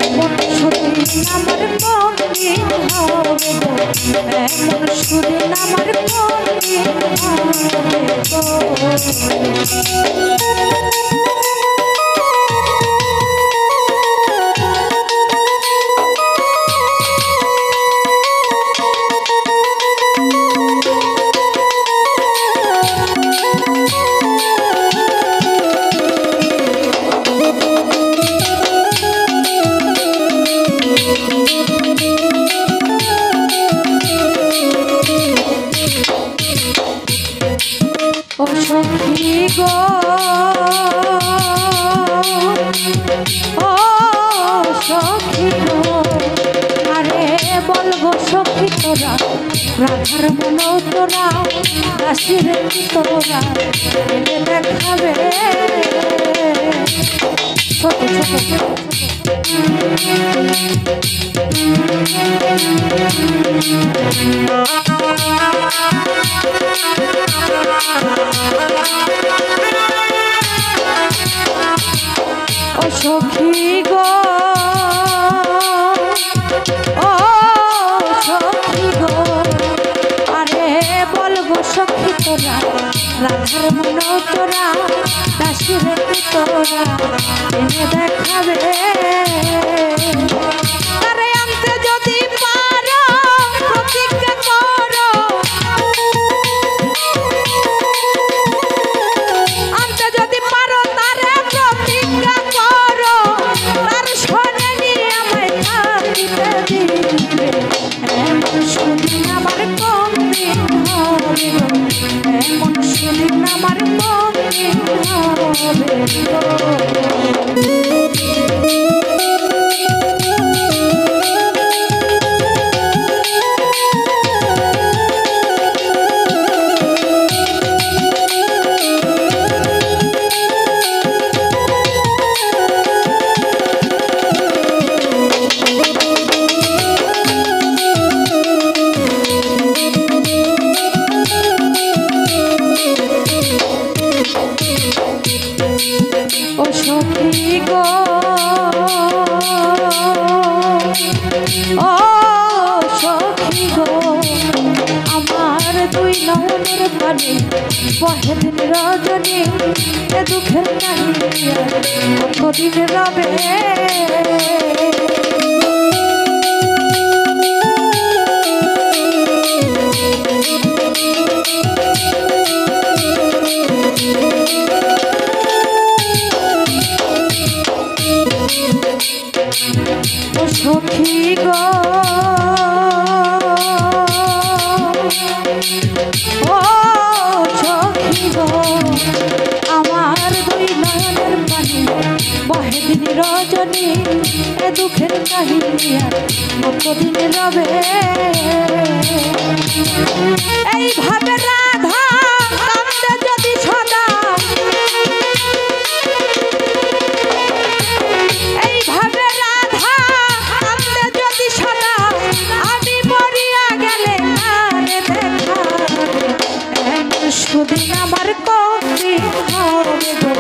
এমন সুদিন আমার কোনদিন হবে গো, এমন সুদিন আমার কোনদিন হবে গো। ও সখী গো, ও সখী গো, আরে বলবো সখী তোরা রাধার মন তোরা রাশির তোরা এনে দেখাবে ছোট ছোট ও সখী গো, ও সখী গো, আরে বলবো সখী তোরা রাধার মন তোরা দাসীর তোরা এনে দেখাবে। তারে আনতে যদি পারো প্রতিজ্ঞা করো, আনতে যদি পারো তারে প্রতিজ্ঞা করো, তার শোনে নিয়ে আমায় থাকিতে দিবে। এমন সুদিন আমার কোনদিন হবে গো, এমন সুদিন আমার কোনদিন হবে গো। ও সখী গো, ও সখী গো, আমার দুই নয়নের পানি বহে দিন রজনী, এ দুঃখের কাহিনী আর কতদিন রবে। ও সখী গো, ও সখী গো, আমার দুই নয়নের পানি বহে দিন রজনী, এ দুঃখের কাহিনী আর কতদিন রবে। এইভাবে রাধা কান্দে যদি সদা, এইভাবে রাধা কান্দে যদি সদা, আমি মরিয়া গেলে আরে দেখাবে। এমন সুদিন আমার কোনদিন হবে গো,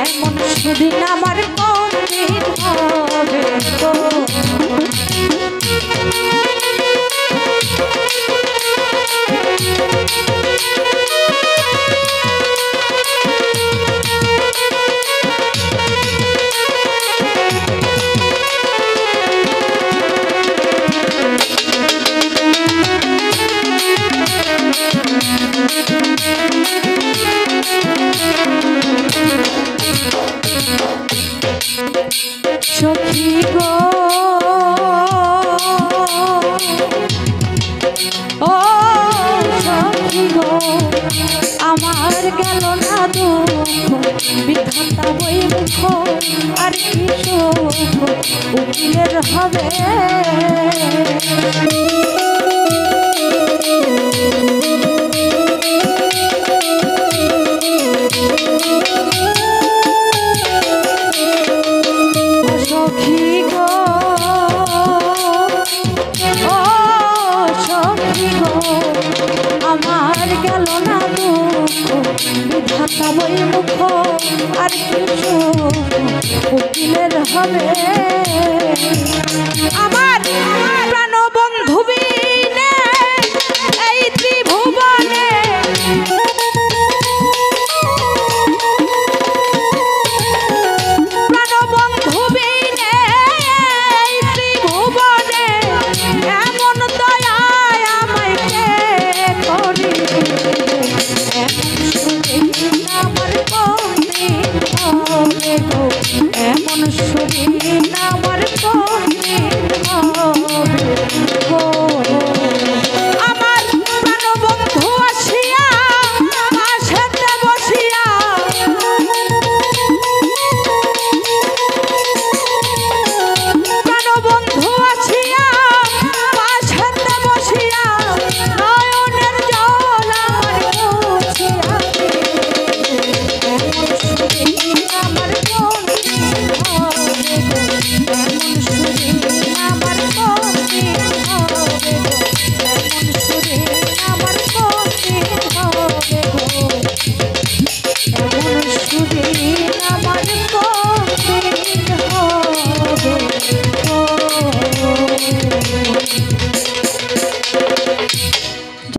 এমন সুদিন আমার কোনদিন হবে গো। সখী গো, ও সখী গো, আমার গেল না দুঃখ বিধাতা বই মুখ, আর কি সুখ উকিলের হবে। বিধাতা বই মুখ আর কিছু হবে